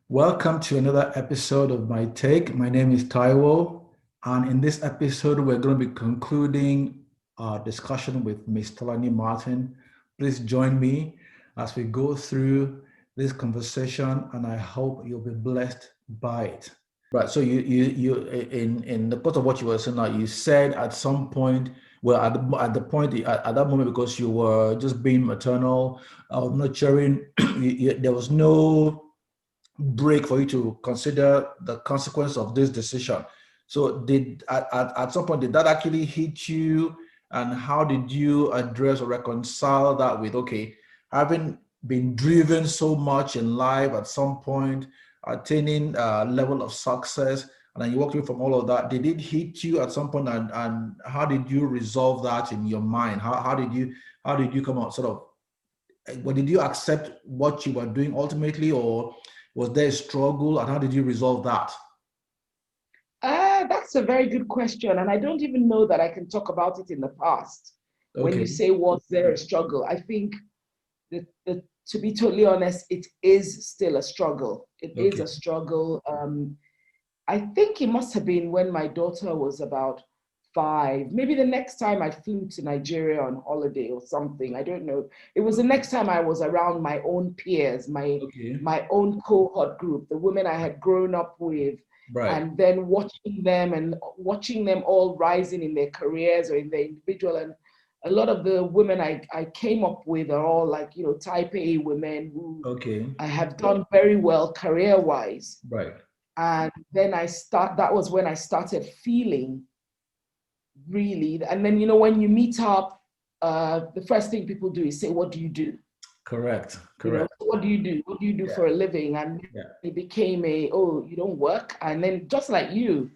Welcome to another episode of My Take. My name is Taiwo, and in this episode, we're going to be concluding our discussion with Ms. Tolani Martin. Please join me as we go through this conversation, and I hope you'll be blessed by it. Right. So you in the course of what you were saying now, you said at some point, well, at the point at that moment, because you were just being maternal, nurturing, there was no break for you to consider the consequence of this decision. So did at some point did that actually hit you, and how did you address or reconcile that with, okay, having been driven so much in life at some point, attaining a level of success, and then you walked away from all of that? Did it hit you at some point, and how did you resolve that in your mind? How did you come out sort of, well, did you accept what you were doing ultimately, or was there a struggle, and how did you resolve that? That's a very good question. And I don't even know that I can talk about it in the past. When Okay. you say, was there a struggle? I think that to be totally honest, it is still a struggle. It is Okay. a struggle. I think it must have been when my daughter was about 5. Maybe the next time I flew to Nigeria on holiday or something. I don't know. It was the next time I was around my own peers, Okay. my own cohort group, the women I had grown up with, Right. and then watching them all rising in their careers or in their individual. And a lot of the women I came up with are all like, type A women who Okay. I have done very well career-wise. Right. And then that was when I started feeling really, and then, when you meet up, the first thing people do is say, what do you do? Correct. Correct. What do you do? What do you do Yeah. for a living? And Yeah. it became oh, you don't work? And then just like you,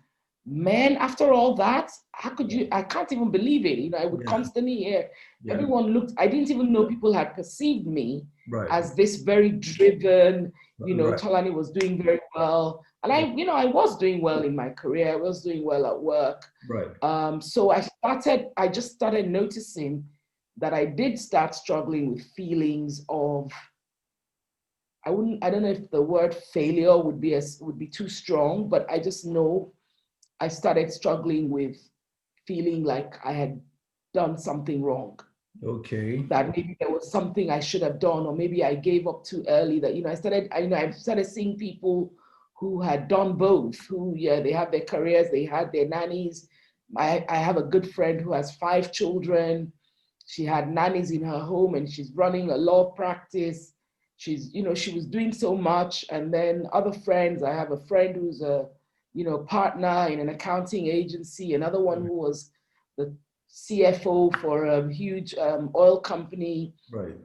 man, after all that, how could you? I can't even believe it. I would Yeah. constantly hear Yeah. everyone looked, I didn't even know people had perceived me Right. as this very driven, Right. Tolani was doing very well. And I was doing well in my career. I was doing well at work. Right. So I just started noticing that I did start struggling with feelings of, I don't know if the word failure would be too strong, but I just know I started struggling with feeling like I had done something wrong, Okay. that maybe there was something I should have done, or maybe I gave up too early. That I started seeing people who had done both, who, yeah, they have their careers, they had their nannies. I have a good friend who has 5 children. She had nannies in her home, and she's running a law practice. She was doing so much. And then other friends, I have a friend who's a, partner in an accounting agency, another one who was the CFO for a huge oil company. Right.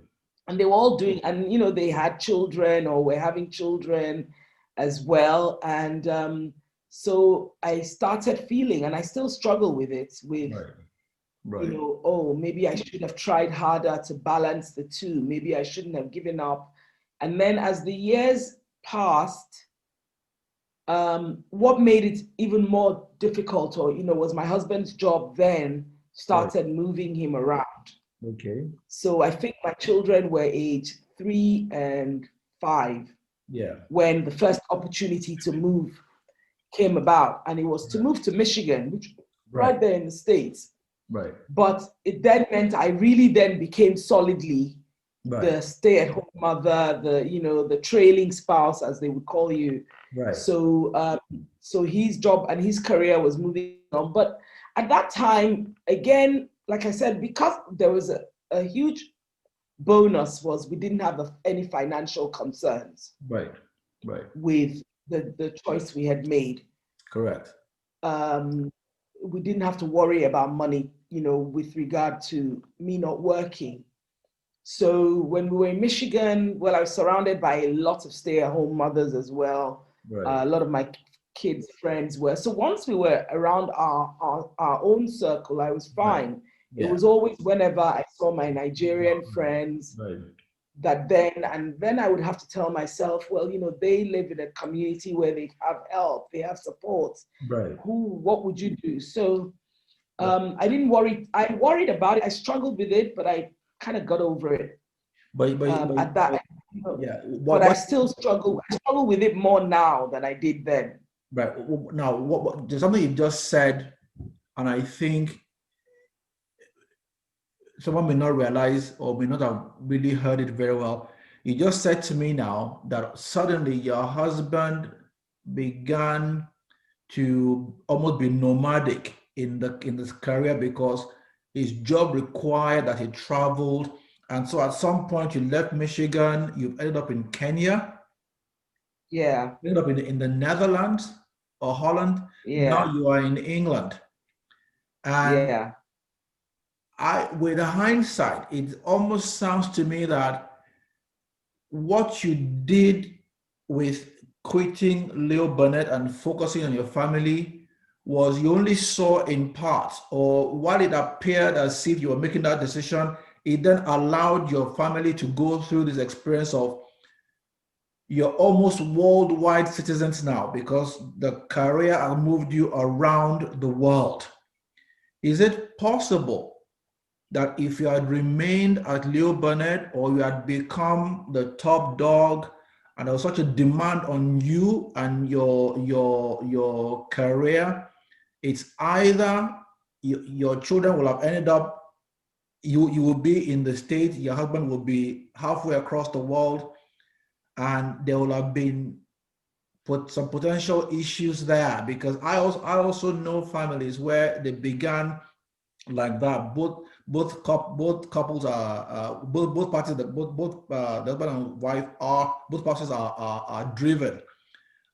And they were all doing, and they had children or were having children as well. And so I started feeling, and I still struggle with it, with, Right. Right. oh, maybe I should have tried harder to balance the two. Maybe I shouldn't have given up. And then as the years passed, what made it even more difficult, or, was my husband's job then Right. started moving him around. Okay. So I think my children were age 3 and 5 Yeah. when the first opportunity to move came about. And it was to move to Michigan, which Right. right there in the States. Right. But it then meant I really then became solidly Right. the stay-at-home mother, the trailing spouse, as they would call you. Right. So his job and his career was moving on. But at that time, again, like I said, because there was a huge bonus, was we didn't have any financial concerns Right. Right. with the choice we had made. Correct. We didn't have to worry about money, with regard to me not working. So when we were in Michigan, well, I was surrounded by a lot of stay-at-home mothers as well. Right. A lot of my kids' friends were. So once we were around our own circle, I was Right. fine. It Yeah. was always whenever I saw my Nigerian friends, Right. that then I would have to tell myself, well, they live in a community where they have help, they have support. Right. What would you do? So But I didn't worry. I worried about it. I struggled with it, but I kind of got over it at that. yeah. But I still struggle. I struggle with it more now than I did then. Right. Now, there's something you just said, and I think someone may not realize or may not have really heard it very well. You just said to me now that suddenly your husband began to almost be nomadic in this career because his job required that he traveled. And so at some point you left Michigan, you ended up in Kenya, Yeah, you ended up in the Netherlands or Holland. yeah, Now you are in England. And yeah, with hindsight, it almost sounds to me that what you did with quitting Leo Burnett and focusing on your family was you only saw in parts, or while it appeared as if you were making that decision, it then allowed your family to go through this experience of you're almost worldwide citizens now because the career has moved you around the world. Is it possible that if you had remained at Leo Burnett or you had become the top dog and there was such a demand on you and your career, it's either your children will have ended up, you will be in the States, your husband will be halfway across the world, and there will have been put some potential issues there because I also know families where they began like that. Both couples are both parties that both the husband and wife are both spouses are driven.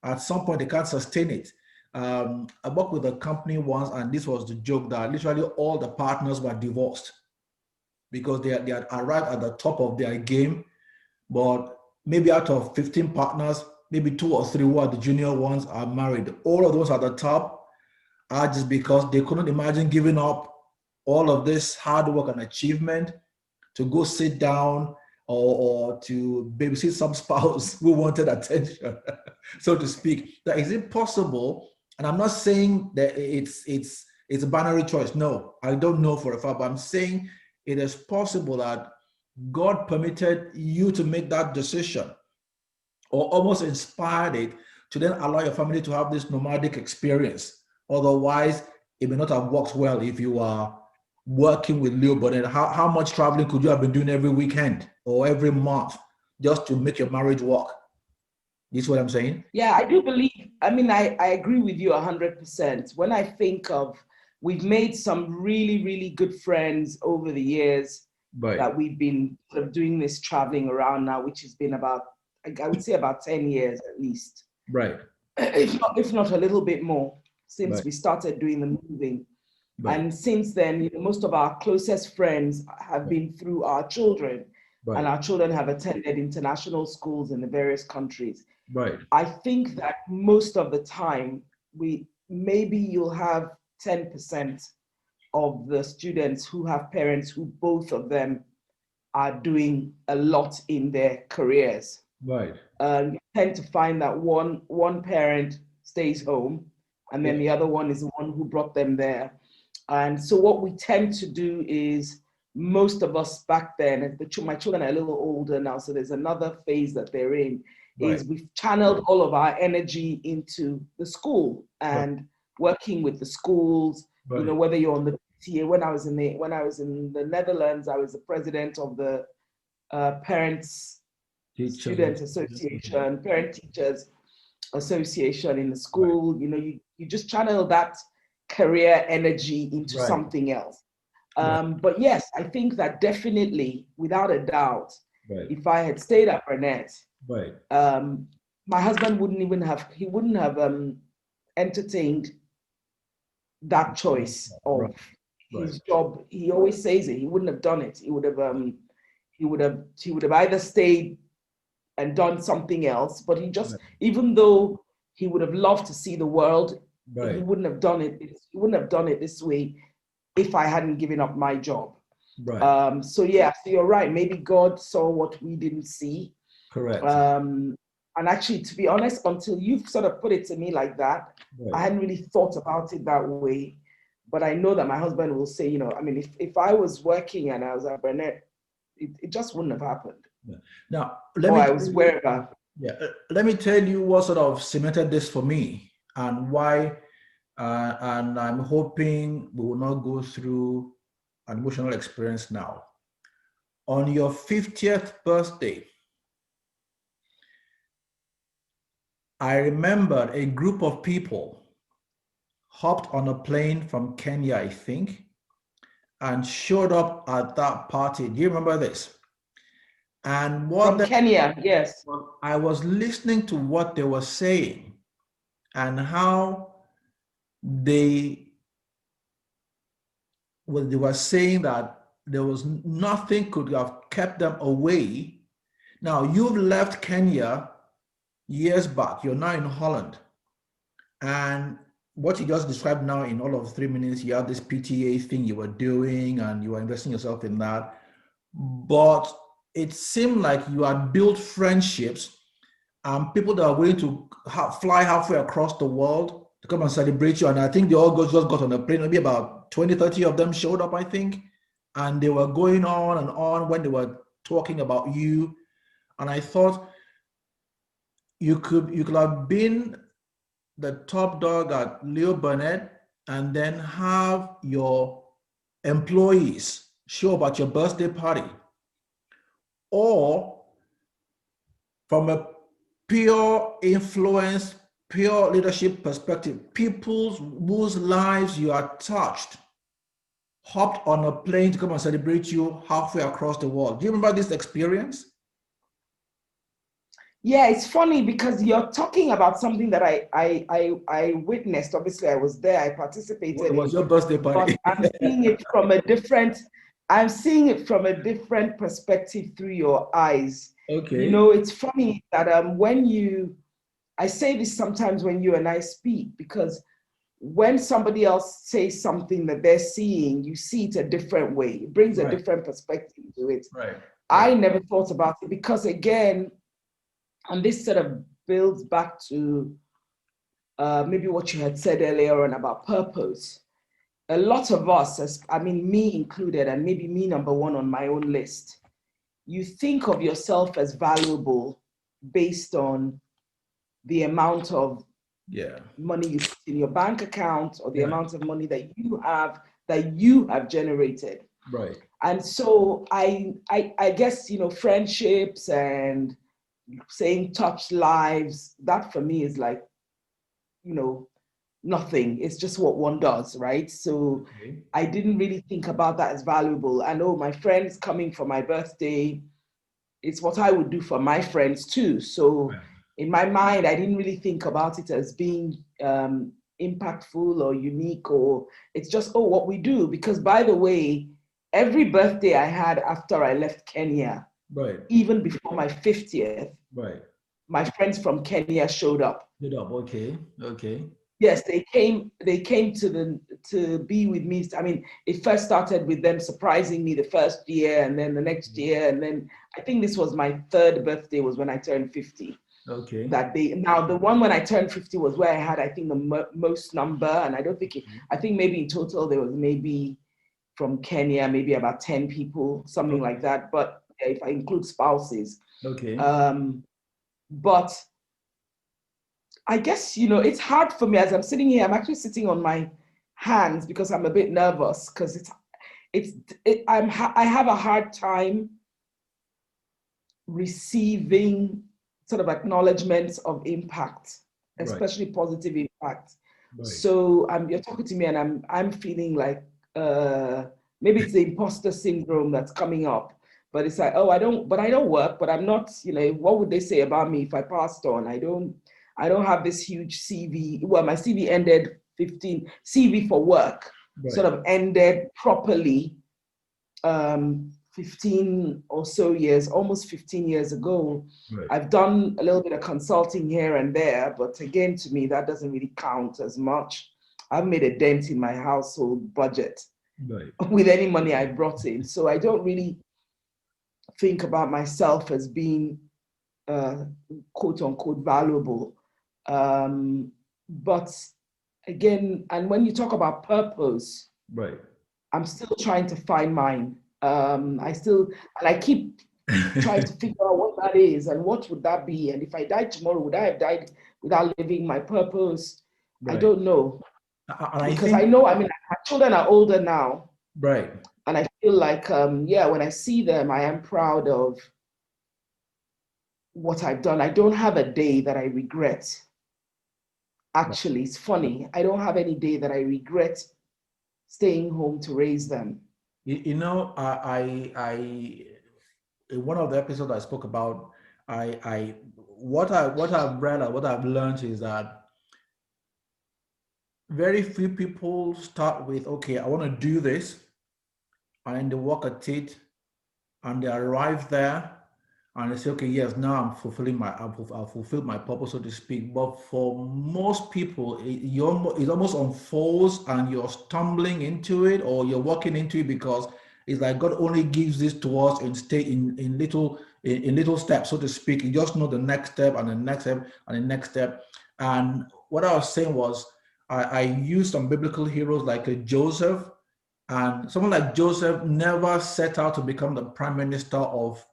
At some point, they can't sustain it. I worked with a company once, and this was the joke that literally all the partners were divorced because they had arrived at the top of their game, but maybe out of 15 partners, maybe two or three who are the junior ones are married. All of those at the top are just because they couldn't imagine giving up all of this hard work and achievement to go sit down or to babysit some spouse who wanted attention, so to speak. That is it possible? And I'm not saying that it's a binary choice. No, I don't know for a fact, but I'm saying it is possible that God permitted you to make that decision or almost inspired it to then allow your family to have this nomadic experience. Otherwise, it may not have worked well if you are working with Leo Burnett. How much traveling could you have been doing every weekend or every month just to make your marriage work? You see what I'm saying? yeah. I do believe. I mean, I agree with you 100%. When I think of, we've made some really, really good friends over the years Right, that we've been sort of doing this traveling around now, which has been about, I would say about 10 years at least, right, if not a little bit more since right, we started doing the moving. right, And since then, most of our closest friends have right, been through our children, and right, our children have attended international schools in the various countries. right, I think that most of the time, maybe you'll have 10% of the students who have parents who both of them are doing a lot in their careers. right. You tend to find that one parent stays home, and then the Yes, other one is the one who brought them there. And so what we tend to do is, most of us back then, my children are a little older now, so there's another phase that they're in, right, is we've channeled all of our energy into the school right, and working with the schools. right. Whether you're on the PTA. When I was in the Netherlands, I was the president of the Parents Teachers. Student Association, Parent Teachers Association in the Right, school. You just channel that career energy into right, something else. right, But yes, I think that definitely, without a doubt, right, if I had stayed at Burnett, right, um, my husband wouldn't have entertained that choice right, of right, his job. He always says it. He wouldn't have done it. He would have either stayed and done something else. But right, even though he would have loved to see the world, he right. wouldn't have done it. He wouldn't have done it this way if I hadn't given up my job. Right. So yeah, so you're right. Maybe God saw what we didn't see. Correct. And actually, to be honest, until you've sort of put it to me like that, I Right. hadn't really thought about it that way. But I know that my husband will say, I mean, if I was working and I was at Burnett, it just wouldn't have happened. Yeah. Now, let Or me I tell was you, wherever. yeah, let me tell you what sort of cemented this for me and why. And I'm hoping we will not go through an emotional experience now. On your 50th birthday, I remember a group of people hopped on a plane from Kenya, I think, and showed up at that party. Do you remember this? And what From they, Kenya, yes. I was listening to what they were saying and how they they were saying that there was nothing could have kept them away. Now you've left Kenya years back. You're now in Holland, and what you just described now in all of 3 minutes, you have this PTA thing you were doing, and you were investing yourself in that. But it seemed like you had built friendships and people that are willing to fly halfway across the world to come and celebrate you. And I think they all just got on a plane. Maybe about 20, 30 of them showed up, I think. And they were going on and on when they were talking about you. And I thought you could have been the top dog at Leo Burnett and then have your employees show up at your birthday party. Or from a pure influence, pure leadership perspective, people whose lives you are touched hopped on a plane to come and celebrate you halfway across the world. Do you remember this experience? Yeah, it's funny because you're talking about something that I witnessed. Obviously, I was there, I It participated was in, your birthday but party. I'm seeing it from a different perspective through your eyes. Okay. It's funny that I say this sometimes when you and I speak, because when somebody else says something that they're seeing, you see it a different way. It brings a Right, different perspective to it. right, right, I never thought about it because, again, and this sort of builds back to maybe what you had said earlier on about purpose. A lot of us, I mean, me included, and maybe me number one on my own list, you think of yourself as valuable based on the amount of yeah, money you put in your bank account or the right, amount of money that you have generated. right, And so I guess, friendships and saying touch lives, that for me is like, you know, nothing. It's just what one does, right? So okay, I didn't really think about that as valuable. I know my friends coming for my birthday, it's what I would do for my friends too. So right, in my mind, I didn't really think about it as being impactful or unique, or it's just, oh, what we do. Because by the way, every birthday I had after I left Kenya, right, even before my 50th, right. my friends from Kenya showed up. Good up. Okay, okay, Yes, they came to be with me. I mean, it first started with them surprising me the first year, and then the next year, and then I think this was my third birthday was when I turned 50. okay, That day, now the one when I turned 50 was where I had, I think, the most number, and I think maybe in total there was maybe from Kenya maybe about 10 people, something like okay, that. But if I include spouses, okay, um, but I guess, it's hard for me as I'm sitting here. I'm actually sitting on my hands because I'm a bit nervous because I have a hard time receiving sort of acknowledgements of impact, right, especially positive impact. right, So you're talking to me and I'm feeling like maybe it's the imposter syndrome that's coming up. But it's like, oh, I don't work, but I'm not, what would they say about me if I passed on? I don't have this huge CV. Well, my CV ended 15, CV for work sort right, of ended properly 15 or so years, almost 15 years ago. right. I've done a little bit of consulting here and there, but again, to me, that doesn't really count as much. I've made a dent in my household budget. Right. with any money I brought in. So I don't really think about myself as being uh, quote unquote valuable. But again, and when you talk about purpose, Right. I'm still trying to find mine. And I keep trying to figure out what that is and what would that be. And if I died tomorrow, would I have died without living my purpose? I Right. don't know. And I Because I think, know, I mean, my children are older now. right. And I feel like, yeah, when I see them, I am proud of what I've done. I don't have a day that I regret. Right. Actually, it's funny. I don't have any day that I regret staying home to raise them. You know, in one of the episodes I spoke about, what I've read and what I've learned is that very few people start with, okay, I want to do this, and then they work at it, and they arrive there, and they say, okay, yes, now I've fulfilled my purpose, so to speak. But for most people, it almost unfolds, and you're stumbling into it, or you're walking into it because it's like God only gives this to us and stay in little steps, so to speak. You just know the next step and the next step and the next step. And what I was saying was, I used some biblical heroes like Joseph, and someone like Joseph never set out to become the prime minister of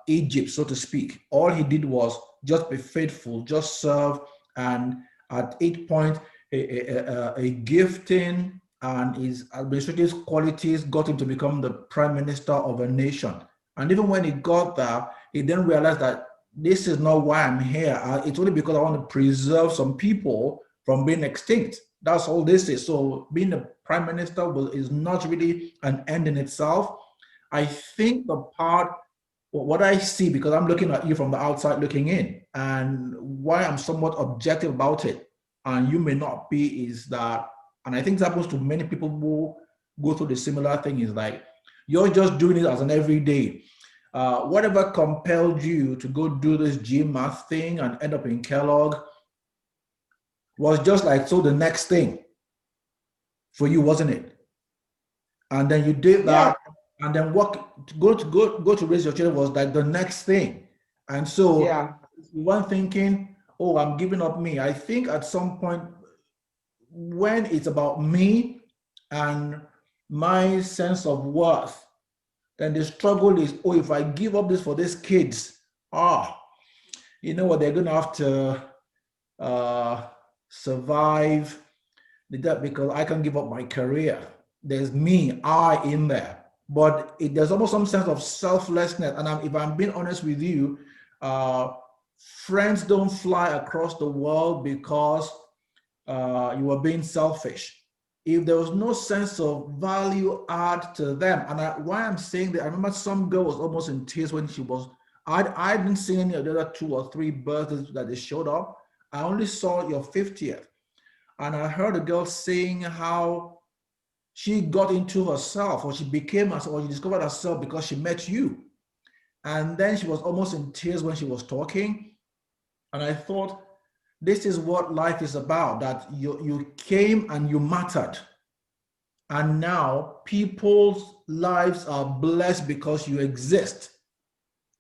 Egypt, so to speak. All he did was just be faithful, just serve, and at each point, a gifting and his administrative qualities got him to become the prime minister of a nation. And even when he got there, he then realized that this is not why I'm here. It's only because I want to preserve some people from being extinct. That's all this is. So being a prime minister is not really an end in itself. I think the part what I see, because I'm looking at you from the outside looking in, and why I'm somewhat objective about it, and you may not be, is that, and I think it happens to many people who go through the similar thing, is like you're just doing it as an everyday. Whatever compelled you to go do this gym math thing and end up in Kellogg was just like, so the next thing for you, wasn't it? And then you did Yeah, that, and then what, go to raise your children was like the next thing. And so yeah, you weren't thinking, oh, I'm giving up me. I think at some point, when it's about me and my sense of worth, then the struggle is, oh, if I give up this for these kids, ah, you know what, they're gonna have to uh, survive that, because I can give up my career. There's me, I in there. But there's almost some sense of selflessness. And if I'm being honest with you, uh, friends don't fly across the world because you were being selfish. If there was no sense of value add to them, and why I'm saying that, I remember some girl was almost in tears when she was, I didn't see any of the other 2 or 3 birthdays that they showed up. I only saw your 50th. And I heard a girl saying how she got into herself, or she became herself, or she discovered herself because she met you. And then she was almost in tears when she was talking. And I thought, this is what life is about, that you came and you mattered. And now people's lives are blessed because you exist.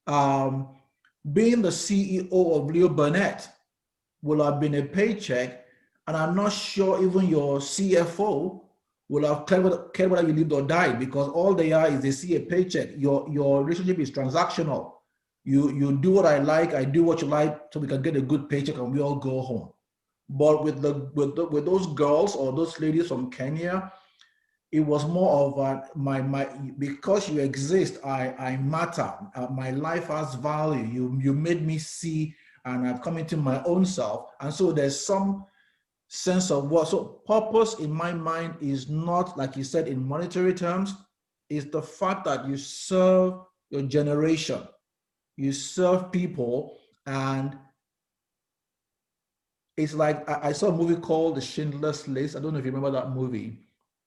Um, Being the CEO of Leo Burnett will have been a paycheck, and I'm not sure even your CFO will have cared whether you lived or died, because all they are is they see a paycheck. Your relationship is transactional. You do what I like, I do what you like, so we can get a good paycheck and we all go home. But with those girls or those ladies from Kenya, it was more of my because you exist, I matter. My life has value. You made me see, and I've come into my own self. And so there's some sense of what. So purpose in my mind is not, like you said, in monetary terms. Is the fact that you serve your generation, you serve people, and it's like I saw a movie called The Schindler's List. I don't know if you remember that movie.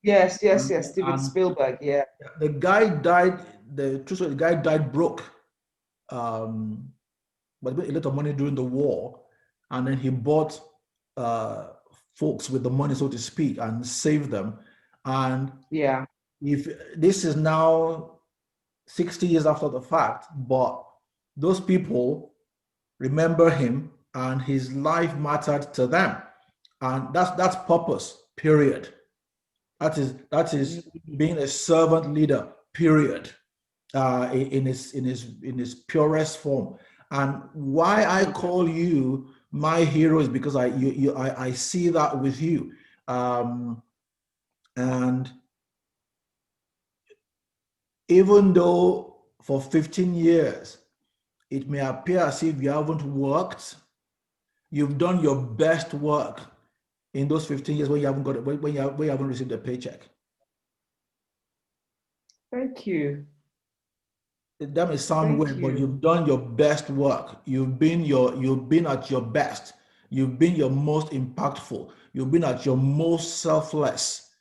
yes, yes, And, yes. Steven and Spielberg. Yeah, the guy died. The guy died broke, um, but he made a lot of money during the war, and then he bought uh, folks with the money, so to speak, and saved them. And Yeah. if this is now 60 years after the fact, but those people remember him and his life mattered to them. And that's purpose, period. That is Mm. being a servant leader, period. In his purest form. And why I Mm. call you my hero is because I see that with you. Um, and even though for 15 years it may appear as if you haven't worked, you've done your best work in those 15 years when you haven't got it, when you haven't received a paycheck. Thank you. That may sound Thank weird, but you. you've done your best work. You've been at your best. You've been your most impactful. You've been at your most selfless.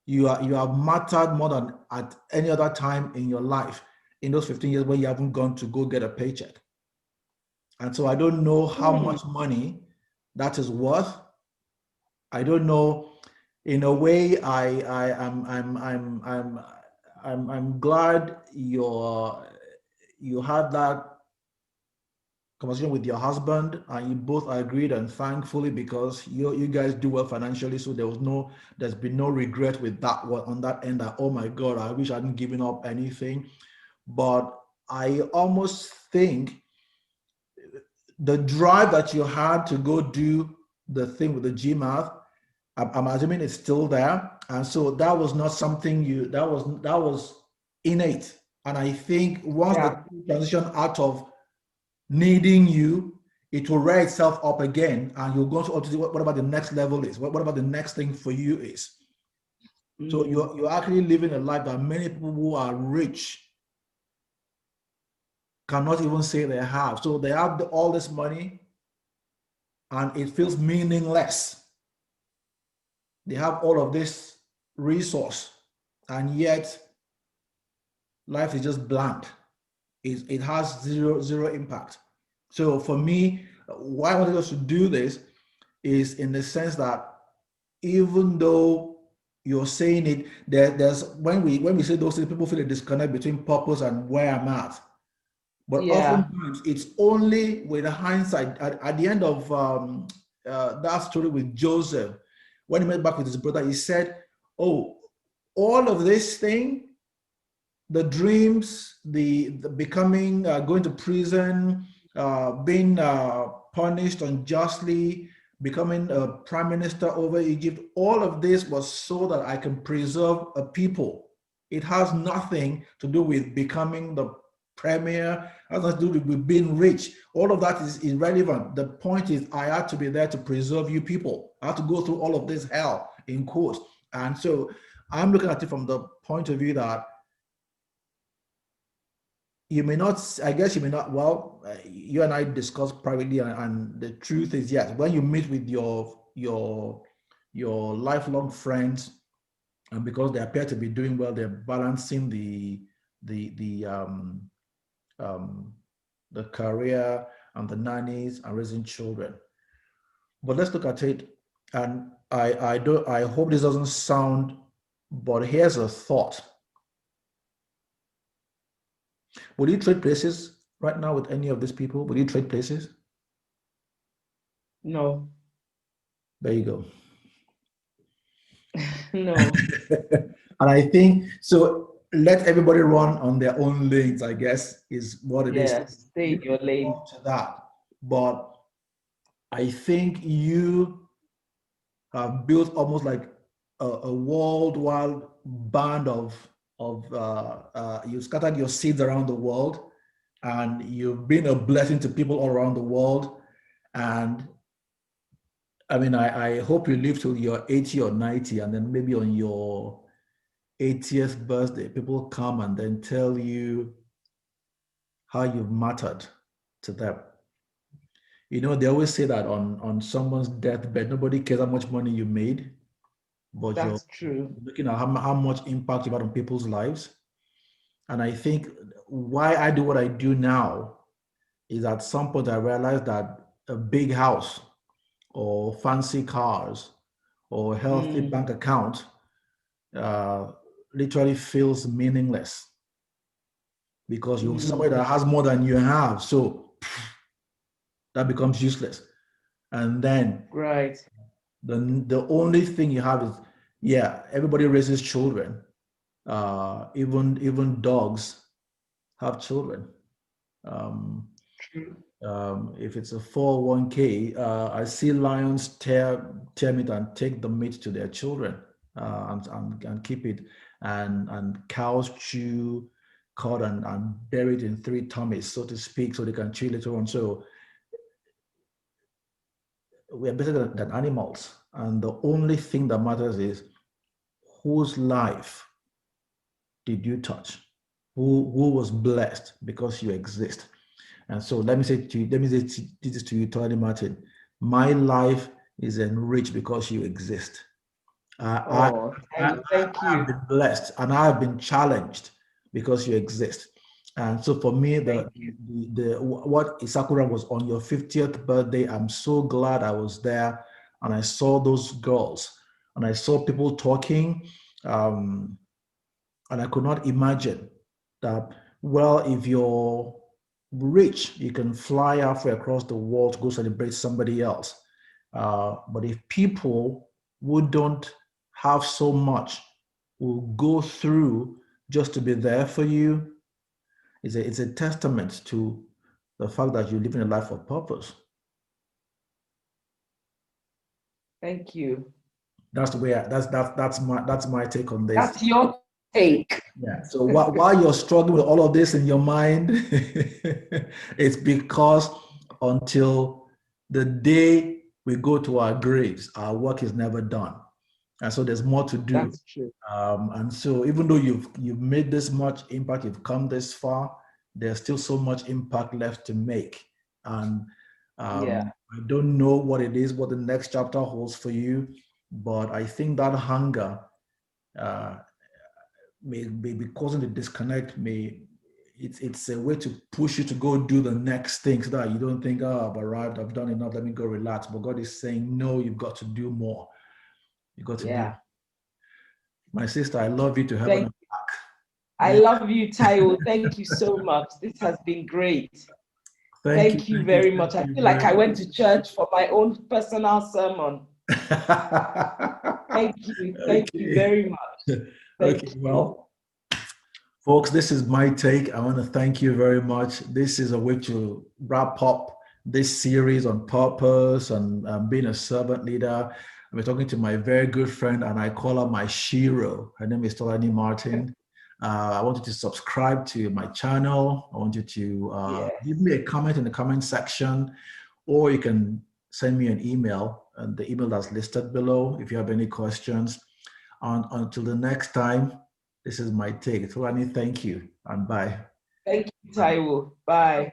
You have mattered more than at any other time in your life in those 15 years when you haven't gone to go get a paycheck. And so I don't know how Mm. much money that is worth. I don't know. In a way, I'm glad you had that conversation with your husband and you both agreed, and thankfully because you guys do well financially, so there's been no regret with that one on that end that, oh my god, I wish I hadn't given up anything. But I almost think the drive that you had to go do the thing with the GMAT, I'm assuming it's still there, and so that was not something that was innate. And I think once the Yeah. transition out of needing you, it will rear itself up again, and you'll go to whatever the next level is, whatever the next thing for you is. So Mm. you're actually living a life that many people who are rich cannot even say they have. So they have all this money, and it feels meaningless. They have all of this resource, and yet life is just bland. It has zero impact. So for me, why I wanted us to do this is in the sense that even though you're saying it, there's when we say those things, people feel a disconnect between purpose and where I'm at. But Yeah. oftentimes it's only with hindsight at the end of that story with Joseph, when he met back with his brother, he said, "Oh, all of this thing, the dreams, the becoming, going to prison, being punished unjustly, becoming a prime minister over Egypt, all of this was so that I can preserve a people. It has nothing to do with becoming the premier, has nothing to do with being rich. All of that is irrelevant. The point is, I had to be there to preserve you people. I had to go through all of this hell, in quotes. And so I'm looking at it from the point of view that you may not, I guess you may not, well, you and I discussed privately, and the truth is, yes, when you meet with your lifelong friends, and because they appear to be doing well, they're balancing the the um, um, the career and the nannies and raising children. But let's look at it, and I hope this doesn't sound, but here's a thought. Would you trade places right now with any of these people? Would you trade places? No. There you go. No. And I think so. Let everybody run on their own lanes, I guess, is what it is. Yes. Stay You in your can lane. talk to that. But I think you have built almost like a worldwide band of you scattered your seeds around the world, and you've been a blessing to people all around the world. And I mean, I hope you live till you're 80 or 90, and then maybe on your 80th birthday, people come and then tell you how you've mattered to them. They always say that on someone's deathbed, nobody cares how much money you made, but you're That's true. looking at how much impact you've had on people's lives. And I think why I do what I do now is at some point I realized that a big house or fancy cars or healthy Mm. bank account uh, literally feels meaningless because you're somebody Mm. that has more than you have. So that becomes useless. And then Right. the only thing you have is, yeah, everybody raises children. Even dogs have children. Um, True. if it's a 401k, I see lions tear meat and take the meat to their children, and keep it, and cows chew cod and bury it in three tummies, so to speak, so they can chew later on. So we are better than animals, and the only thing that matters is whose life did you touch, who was blessed because you exist. And so let me say this to you, Tolani Martin. My life is enriched because you exist. I, Oh, I, thank I have you. been blessed and I have been challenged because you exist. And so for me, Thank you. what Isakura was on your 50th birthday, I'm so glad I was there and I saw those girls and I saw people talking. Um, and I could not imagine that, well, if you're rich, you can fly halfway across the world to go celebrate somebody else. But if people who don't have so much will go through just to be there for you, it's a testament to the fact that you're living a life of purpose. Thank you. That's the way that's my take on this. That's your take. Yeah. So while you're struggling with all of this in your mind, it's because until the day we go to our graves, our work is never done, and so there's more to do. That's true. And so even though you've made this much impact, you've come this far, there's still so much impact left to make. And Yeah. I don't know what it is, what the next chapter holds for you, but I think that hunger. Uh, may be causing the disconnect. It's a way to push you to go do the next thing so that you don't think, oh, I've arrived, I've done enough, let me go relax. But God is saying, no, you've got to do more. You've got to do. Yeah. My sister, I love you to heaven. Thank I Yeah. love you, Taiwo. Thank you so much. This has been great. Thank you, Thank you thank you, very thank much. I you feel like very I went to church for my own personal sermon. much. Thank you. Thank you Okay. very much. Thank Okay, you. well, folks, this is my take. I want to thank you very much. This is a way to wrap up this series on purpose and being a servant leader. I'm talking to my very good friend, and I call her my Shiro. Her name is Tolani Martin. I want you to subscribe to my channel. I want you to give Yes. me a comment in the comment section, or you can send me an email, and the email that's listed below if you have any questions. Until the next time, this is my take. Tolani, thank you, and bye. Thank you, Taiwo. Bye.